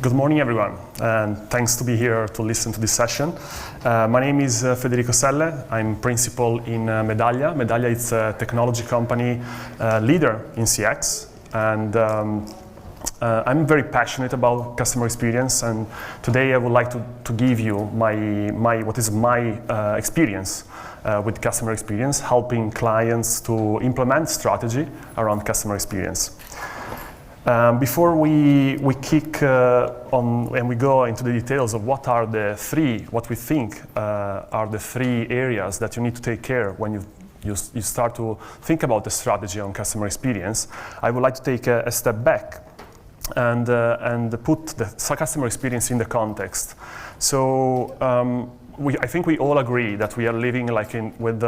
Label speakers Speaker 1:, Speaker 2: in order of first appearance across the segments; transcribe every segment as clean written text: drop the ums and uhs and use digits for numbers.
Speaker 1: Good morning, everyone, and thanks to be here to listen to this session. My name is Federico Selle. I'm principal in Medallia. Medallia is a technology company leader in CX, and I'm very passionate about customer experience. And today I would like to give you what is my experience with customer experience, helping clients to implement strategy around customer experience. Before we kick on and we go into the details of what we think are the three areas that you need to take care when you start to think about the strategy on customer experience, I would like to take a step back and put the customer experience in the context. So I think we all agree that we are living with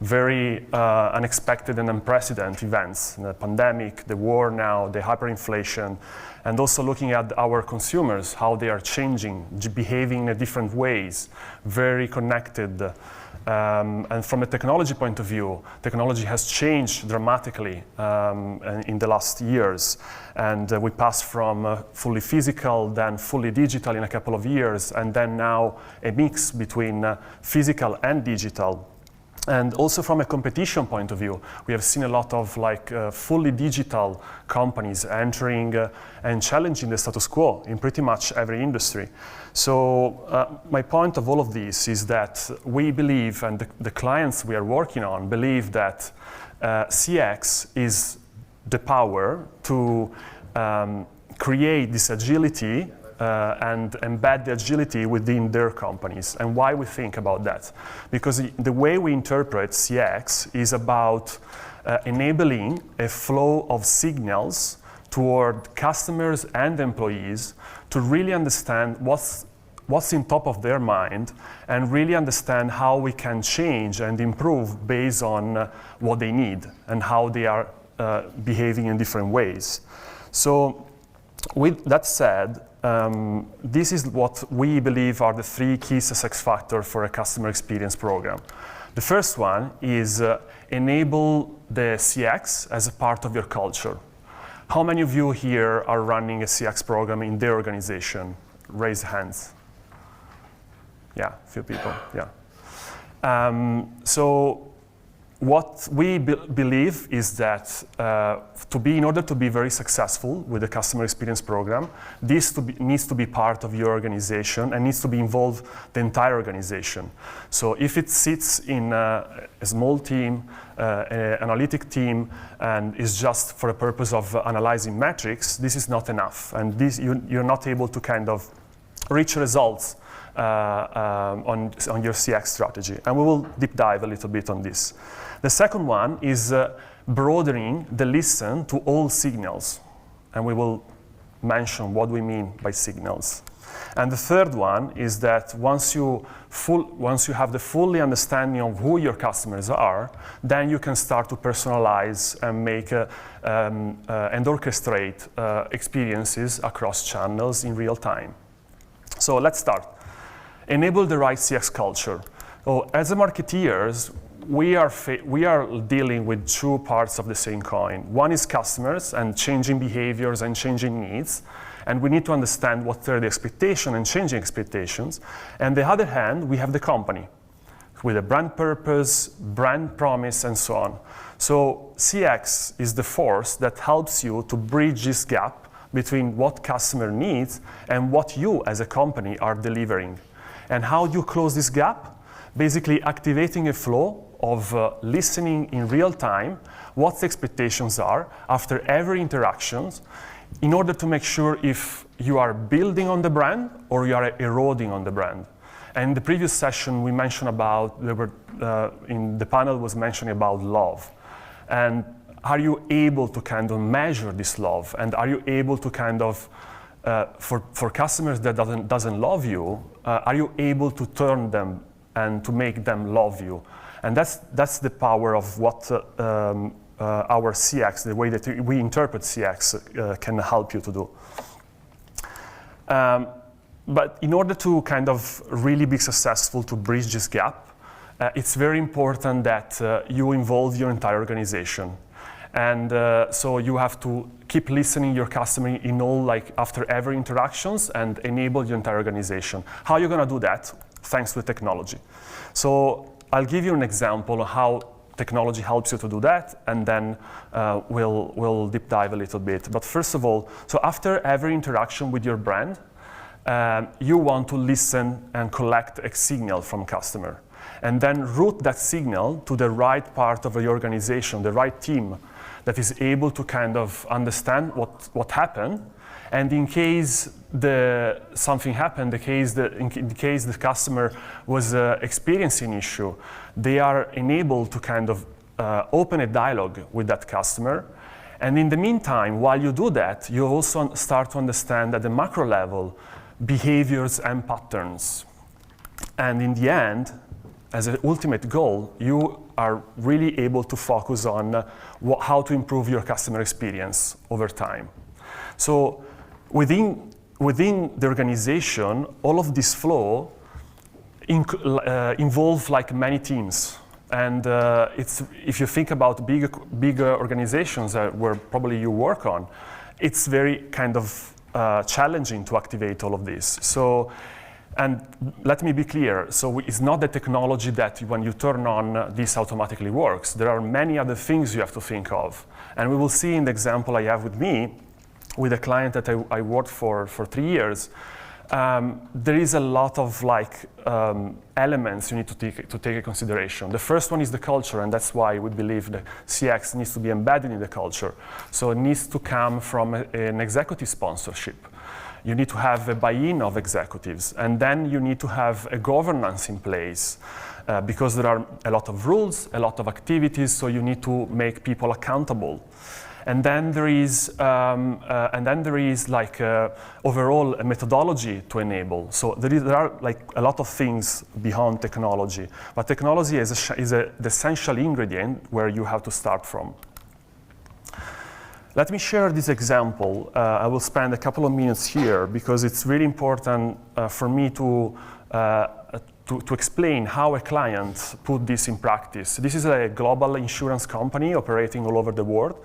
Speaker 1: very unexpected and unprecedented events, the pandemic, the war now, the hyperinflation, and also looking at our consumers, how they are changing, behaving in different ways, very connected. And from a technology point of view, technology has changed dramatically in the last years. And we passed from fully physical, then fully digital in a couple of years, and then now a mix between physical and digital. And also from a competition point of view, we have seen a lot of fully digital companies entering and challenging the status quo in pretty much every industry. So my point of all of this is that we believe, and the clients we are working on believe that CX is the power to create this agility and embed the agility within their companies. And why we think about that? Because the way we interpret CX is about enabling a flow of signals toward customers and employees to really understand what's in top of their mind and really understand how we can change and improve based on what they need and how they are behaving in different ways. So with that said, this is what we believe are the three key success factors for a customer experience program. The first one is enable the CX as a part of your culture. How many of you here are running a CX program in their organization? Raise hands. Yeah, a few people, yeah. So what we believe is that in order to be very successful with the customer experience program, this needs to be part of your organization and needs to be involved the entire organization. So if it sits in a small team, an analytic team, and is just for the purpose of analyzing metrics, this is not enough. And you're not able to kind of reach results on your CX strategy. And we will deep dive a little bit on this. The second one is broadening the listen to all signals. And we will mention what we mean by signals. And the third one is that once you have the fully understanding of who your customers are, then you can start to personalize and make and orchestrate experiences across channels in real time. So let's start. Enable the right CX culture. So as a marketeers, we are dealing with two parts of the same coin. One is customers and changing behaviors and changing needs. And we need to understand what are the expectations and changing expectations. And the other hand, we have the company with a brand purpose, brand promise, and so on. So CX is the force that helps you to bridge this gap between what customer needs and what you as a company are delivering. And how do you close this gap? Basically activating a flow of listening in real time what the expectations are after every interaction in order to make sure if you are building on the brand or you are eroding on the brand. And in the previous session we mentioned about, in the panel was mentioning about love. And are you able to kind of measure this love? And are you able to kind of, for customers that doesn't love you, are you able to turn them and to make them love you? And that's the power of what our CX, the way that we interpret CX, can help you to do. But in order to kind of really be successful to bridge this gap, it's very important that you involve your entire organization. And so you have to keep listening your customer in all, like after every interactions, and enable your entire organization. How are you gonna do that? Thanks to technology. So I'll give you an example of how technology helps you to do that, and then we'll deep dive a little bit. But first of all, so after every interaction with your brand, you want to listen and collect a signal from customer, and then route that signal to the right part of your organization, the right team that is able to kind of understand what happened, and in case something happened, in case the customer was experiencing issue, they are enabled to kind of open a dialogue with that customer. And in the meantime, while you do that, you also start to understand at the macro level behaviors and patterns. And in the end, as an ultimate goal, you are really able to focus on how to improve your customer experience over time. So within the organization, all of this flow involve like many teams. And if you think about bigger organizations where probably you work on, it's very kind of challenging to activate all of this. So, and let me be clear, so it's not the technology that when you turn on, this automatically works. There are many other things you have to think of. And we will see in the example I have with me, with a client that I worked for 3 years, there is a lot of elements you need to take into consideration. The first one is the culture, and that's why we believe that CX needs to be embedded in the culture. So it needs to come from an executive sponsorship. You need to have a buy-in of executives, and then you need to have a governance in place because there are a lot of rules, a lot of activities, so you need to make people accountable. And then there is like overall a methodology to enable. So there are like a lot of things beyond technology, but technology is the essential ingredient where you have to start from. Let me share this example. I will spend a couple of minutes here because it's really important for me to explain how a client put this in practice. This is a global insurance company operating all over the world.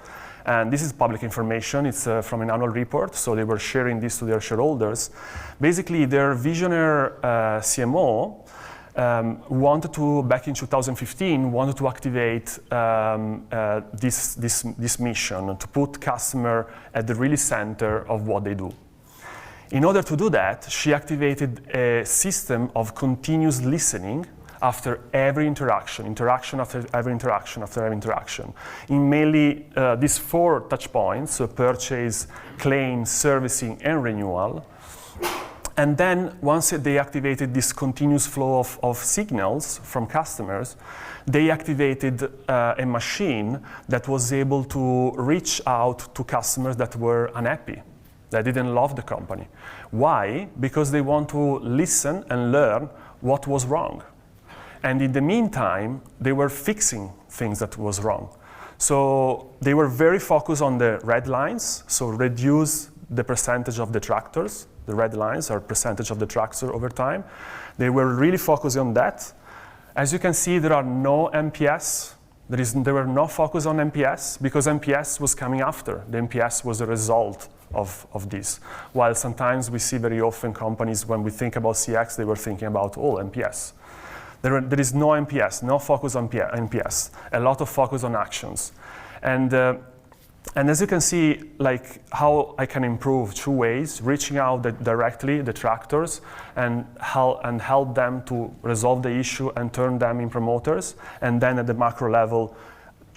Speaker 1: And this is public information. It's from an annual report, so they were sharing this to their shareholders. Basically, their visionary CMO wanted to, back in 2015, wanted to activate this mission, to put customer at the really center of what they do. In order to do that, she activated a system of continuous listening after every interaction after every interaction, in mainly these 4 touch points, so purchase, claim, servicing, and renewal. And then once they activated this continuous flow of signals from customers, they activated a machine that was able to reach out to customers that were unhappy, that didn't love the company. Why? Because they want to listen and learn what was wrong. And in the meantime, they were fixing things that was wrong. So they were very focused on the red lines, so reduce the percentage of detractors. The red lines are percentage of detractors over time. They were really focused on that. As you can see, there are no NPS. There were no focus on NPS because NPS was coming after. The NPS was a result of this. While sometimes we see very often companies, when we think about CX, they were thinking about NPS. There is no NPS, no focus on NPS, a lot of focus on actions. And as you can see, like how I can improve 2 ways, reaching out directly detractors and help them to resolve the issue and turn them in promoters. And then at the macro level,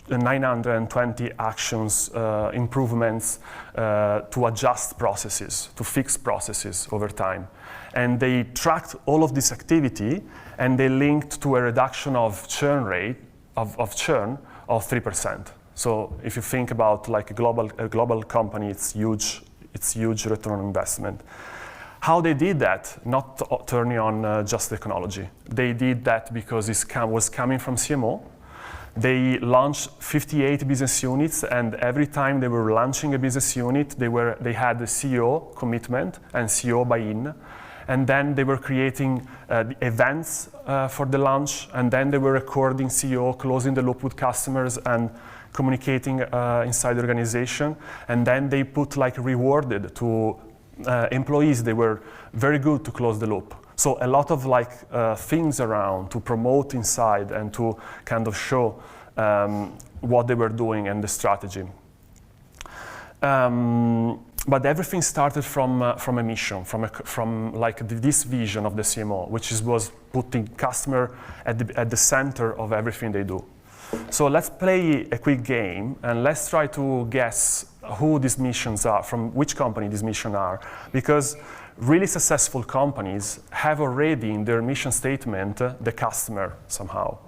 Speaker 1: 920 actions, improvements to adjust processes, to fix processes over time. And they tracked all of this activity, and they linked to a reduction of churn rate of churn of 3%. So if you think about like a global company, it's huge return on investment. How they did that? Not turning on just technology. They did that because it was coming from CMO. They launched 58 business units, and every time they were launching a business unit, they had the CEO commitment and CEO buy-in. and then they were creating the events for the launch, and then they were recording CEO, closing the loop with customers and communicating inside the organization, and then they put like rewarded to employees. They were very good to close the loop. So a lot of like things around to promote inside and to kind of show what they were doing and the strategy. But everything started from a mission, from like this vision of the CMO, which was putting customer at the center of everything they do. So let's play a quick game and let's try to guess who these missions are, from which company these missions are, because really successful companies have already in their mission statement the customer somehow.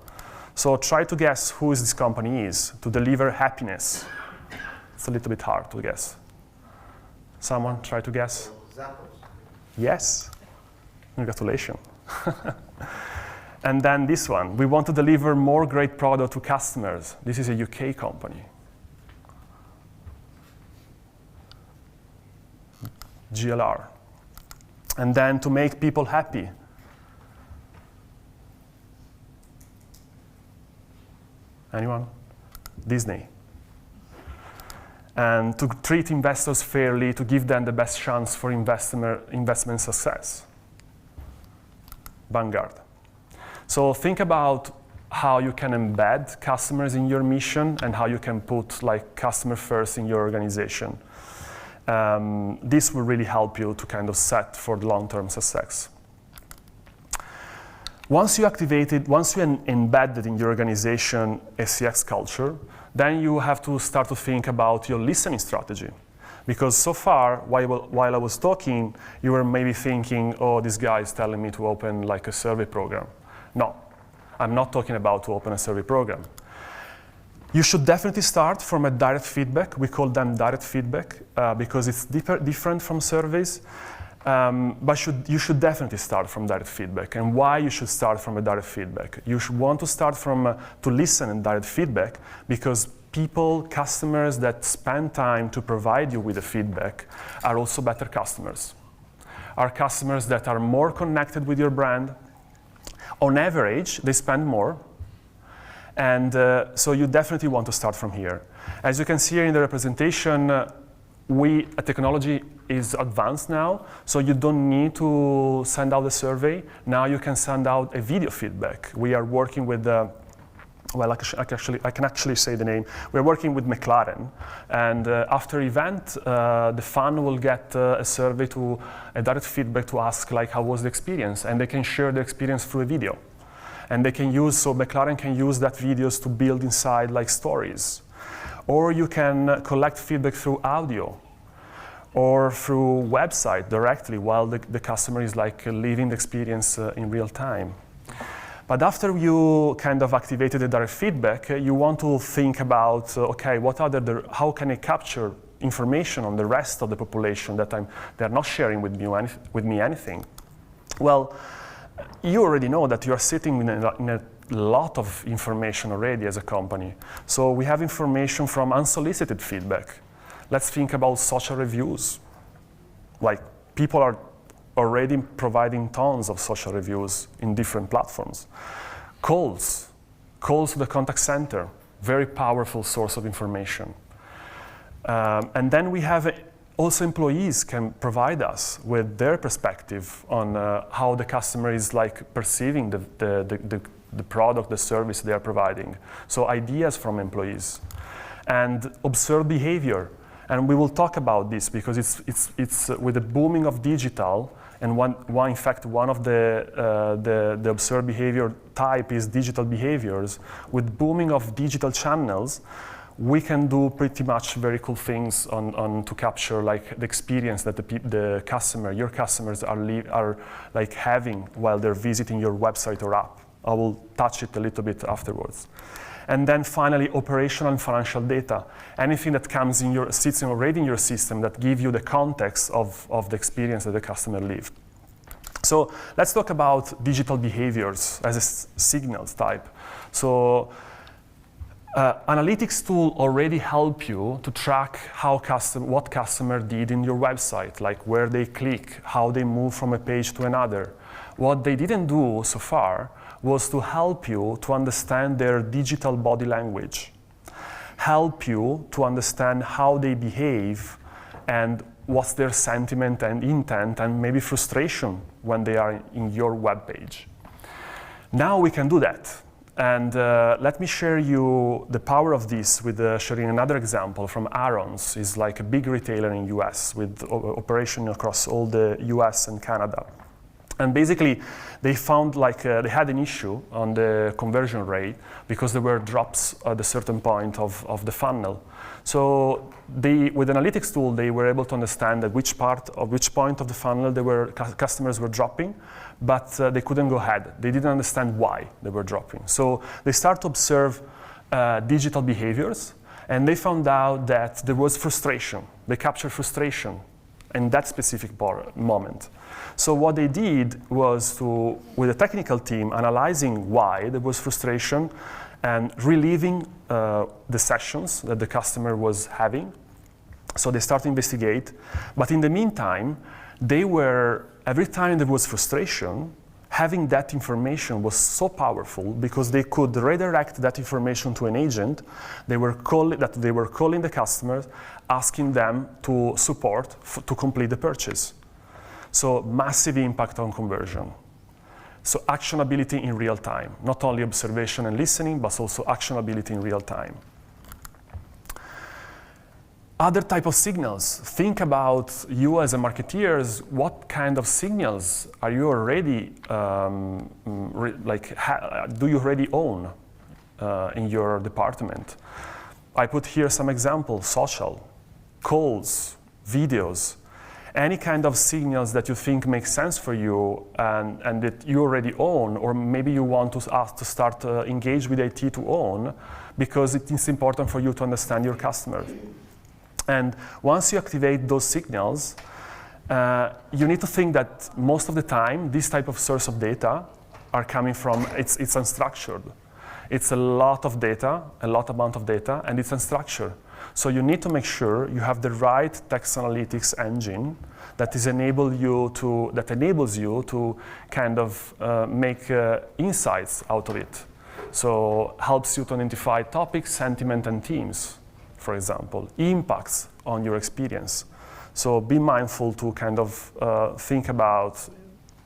Speaker 1: So try to guess who this company is to deliver happiness. It's a little bit hard to guess. Someone try to guess?
Speaker 2: Zappos.
Speaker 1: Yes. Congratulations. And then this one, we want to deliver more great product to customers. This is a UK company. GLR. And then to make people happy. Anyone? Disney. And to treat investors fairly, to give them the best chance for investment success. Vanguard. So think about how you can embed customers in your mission and how you can put like customer first in your organization. This will really help you to kind of set for the long-term success. Once you embedded in your organization a CX culture, then you have to start to think about your listening strategy. Because so far, while I was talking, you were maybe thinking, oh, this guy is telling me to open like a survey program. No, I'm not talking about to open a survey program. You should definitely start from a direct feedback. We call them direct feedback because it's different from surveys. But you should definitely start from direct feedback. And why you should start from a direct feedback? You should want to start to listen in direct feedback because people, customers that spend time to provide you with the feedback are also better customers. Are customers that are more connected with your brand. On average, they spend more. And so you definitely want to start from here. As you can see here in the representation, technology is advanced now, so you don't need to send out a survey. Now you can send out a video feedback. We are working with, well, I can actually say the name. We're working with McLaren, and after event, the fan will get a survey a direct feedback to ask like how was the experience, and they can share the experience through a video. And they can so McLaren can use that videos to build inside like stories. Or you can collect feedback through audio or through website directly while the customer is like living the experience in real time. But after you kind of activated the direct feedback, you want to think about, okay, how can I capture information on the rest of the population that they're not sharing with me anything? Well, you already know that you are sitting in a lot of information already as a company. So we have information from unsolicited feedback. Let's think about social reviews. Like people are already providing tons of social reviews in different platforms. Calls to the contact center, very powerful source of information. And then we have also employees can provide us with their perspective on how the customer is like perceiving the product, the service they are providing. So ideas from employees. And observe behavior. And we will talk about this because it's with the booming of digital, and in fact one of the observed behavior type is digital behaviors. With booming of digital channels, we can do pretty much very cool things to capture like the experience that your customers are like having while they're visiting your website or app. I will touch it a little bit afterwards. And then finally, operational and financial data. Anything that sits already in your system that give you the context of the experience that the customer lived. So let's talk about digital behaviors as a signals type. So Analytics tool already help you to track what customer did in your website, like where they click, how they move from a page to another. What they didn't do so far was to help you to understand their digital body language, help you to understand how they behave and what's their sentiment and intent and maybe frustration when they are in your web page. Now we can do that. And let me share you the power of this with sharing another example from Aaron's. It's like a big retailer in US with operation across all the US and Canada. And basically, they found they had an issue on the conversion rate because there were drops at a certain point of the funnel. So with analytics tool, they were able to understand at which point of the funnel customers were dropping, but they couldn't go ahead. They didn't understand why they were dropping. So they start to observe digital behaviors, and they found out that there was frustration. They captured frustration in that specific moment. So what they did was with the technical team, analyzing why there was frustration and relieving the sessions that the customer was having. So they start to investigate. But in the meantime, every time there was frustration, having that information was so powerful because they could redirect that information to an agent. They were calling the customers, asking them to support to complete the purchase. So massive impact on conversion. So actionability in real time, not only observation and listening, but also actionability in real time. Other type of signals. Think about you as a marketeers. What kind of signals are you already do you already own in your department? I put here some examples: social, calls, videos, any kind of signals that you think make sense for you and that you already own, or maybe you want to start engage with IT to own, because it is important for you to understand your customers. And once you activate those signals, you need to think that most of the time, this type of source of data are coming from, it's unstructured. It's a lot of data, a lot amount of data, and it's unstructured. So you need to make sure you have the right text analytics engine that enables you to kind of make insights out of it. So helps you to identify topics, sentiment, and themes, for example, impacts on your experience. So be mindful to kind of think about,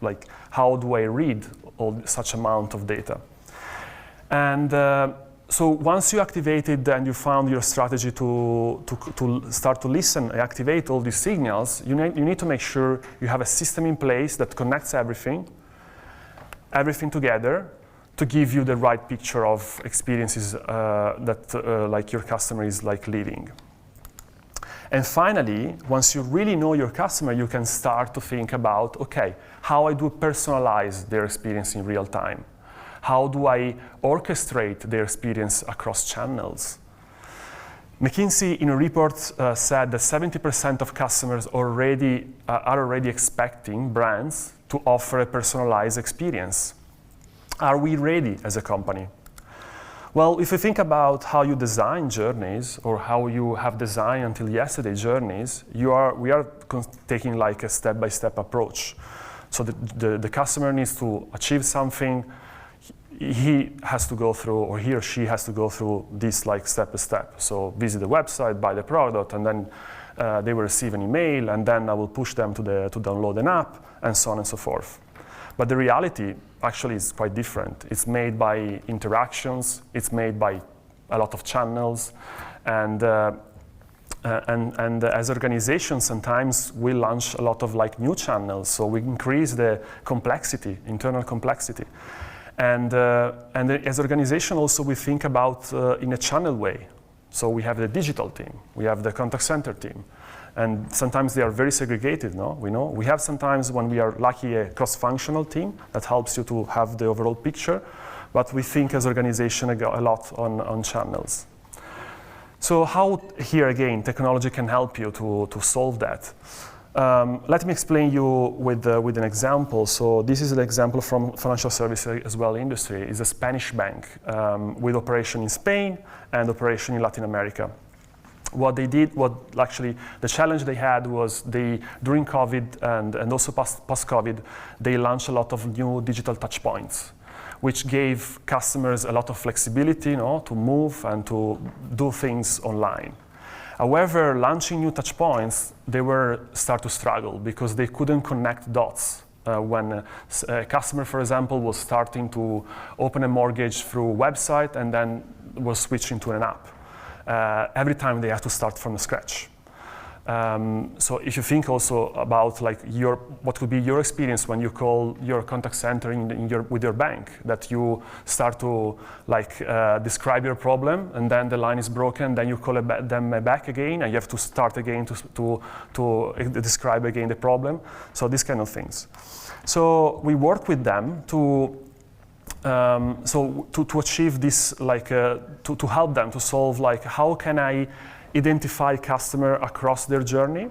Speaker 1: like, how do I read such amount of data? And so once you activated and you found your strategy to start to listen and activate all these signals, you need to make sure you have a system in place that connects everything together to give you the right picture of experiences that like your customer is like living. And finally, once you really know your customer, you can start to think about, okay, how I do personalize their experience in real time? How do I orchestrate their experience across channels? McKinsey, in a report, said that 70% of customers are already expecting brands to offer a personalized experience. Are we ready as a company? Well, if you think about how you design journeys, or how you have designed until yesterday journeys, we are taking like a step-by-step approach. So the customer needs to achieve something. He has to go through, or he or she has to go through this like step by step. So visit the website, buy the product, and then they will receive an email, and then I will push them to download an app, and so on and so forth. But the reality actually is quite different. It's made by interactions. It's made by a lot of channels, and as organizations, sometimes we launch a lot of like new channels. So we increase the complexity, internal complexity. And as organization also, we think about in a channel way. So we have the digital team, we have the contact center team, and sometimes they are very segregated, no? We have sometimes, when we are lucky, a cross-functional team that helps you to have the overall picture, but we think as organization a lot on channels. So how, here again, technology can help you to solve that? Let me explain you with an example. So this is an example from financial services as well industry. It's a Spanish bank with operation in Spain and operation in Latin America. What they did, the challenge they had was during COVID and also post-COVID, they launched a lot of new digital touchpoints, which gave customers a lot of flexibility, to move and to do things online. However, launching new touchpoints, they start to struggle because they couldn't connect dots. When a customer, for example, was starting to open a mortgage through a website and then was switching to an app. Every time they have to start from scratch. So if you think also about what could be your experience when you call your contact center with your bank, that you start to describe your problem and then the line is broken, then you call them back again and you have to start again to describe again the problem. So these kind of things. So we work with them to achieve this, to help them to solve how can I identify customer across their journey,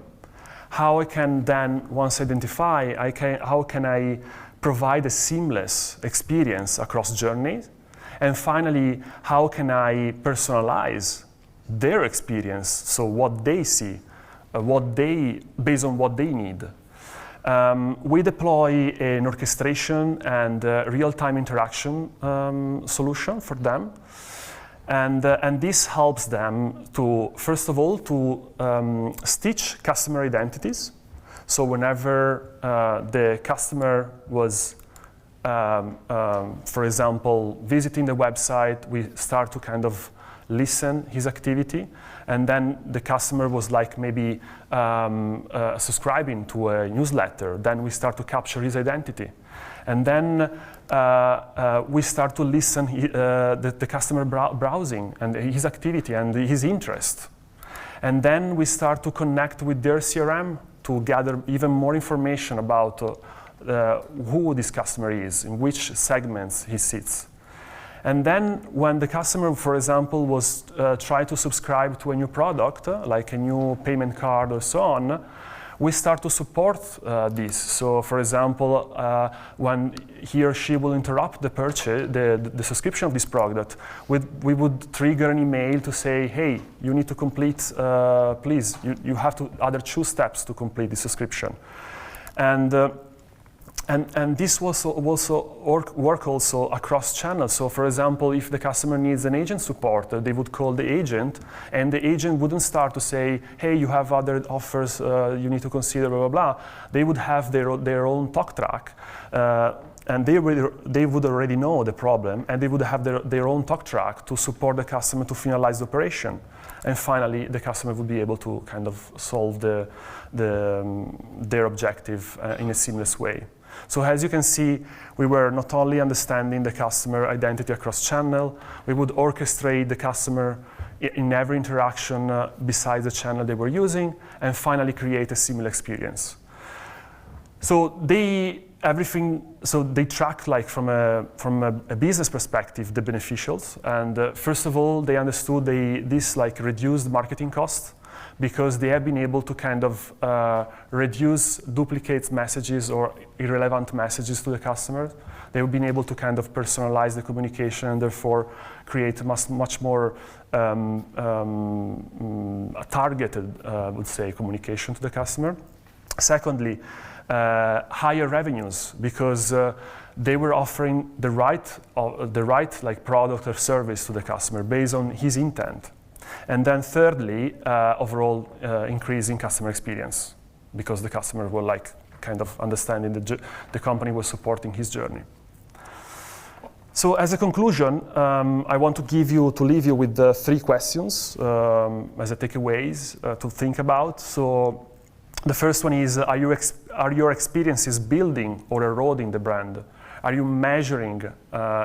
Speaker 1: how I can then, once identify, how can I provide a seamless experience across journeys, and finally, how can I personalize their experience, so what they see, based on what they need. We deploy an orchestration and real-time interaction solution for them. And this helps them to, first of all, to stitch customer identities. So whenever the customer was, for example, visiting the website, we start to kind of listen his activity. And then the customer was maybe subscribing to a newsletter. Then we start to capture his identity. And then we start to listen the customer browsing and his activity and his interest. And then we start to connect with their CRM to gather even more information about who this customer is, in which segments he sits. And then when the customer, for example, was trying to subscribe to a new product, like a new payment card or so on, we start to support this. So, for example, when he or she will interrupt the purchase, the subscription of this product, we would trigger an email to say, hey, you need to complete, please, you have to other 2 steps to complete the subscription. And this was also work also across channels. So, for example, if the customer needs an agent support, they would call the agent, and the agent wouldn't start to say, "Hey, you have other offers you need to consider." Blah blah blah. They would have their own talk track, and they would already know the problem, and they would have their own talk track to support the customer to finalize the operation. And finally, the customer would be able to kind of solve their objective in a seamless way. So as you can see, we were not only understanding the customer identity across channel, we would orchestrate the customer in every interaction besides the channel they were using, and finally create a similar experience. So they track from a business perspective the beneficials, and first of all they understood this reduced marketing cost, because they have been able to kind of reduce duplicate messages or irrelevant messages to the customer. They've been able to kind of personalize the communication and therefore create much more targeted, I would say, communication to the customer. Secondly, higher revenues, because they were offering the right product or service to the customer based on his intent. And then thirdly, overall increase in customer experience, because the customer were kind of understanding the company was supporting his journey. So as a conclusion, I want to leave you with 3 questions as a takeaways to think about. So the first one is, are your experiences building or eroding the brand? Are you measuring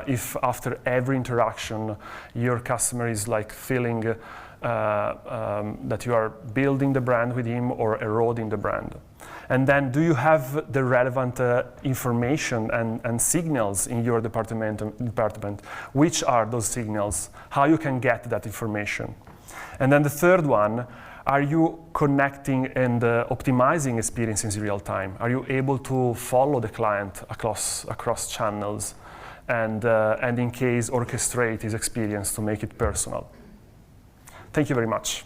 Speaker 1: if after every interaction your customer is feeling that you are building the brand with him or eroding the brand? And then, do you have the relevant information and signals in your department? Which are those signals? How you can get that information? And then the third one, Are you connecting and optimizing experiences in real time? Are you able to follow the client across channels and in case orchestrate his experience to make it personal? Thank you very much.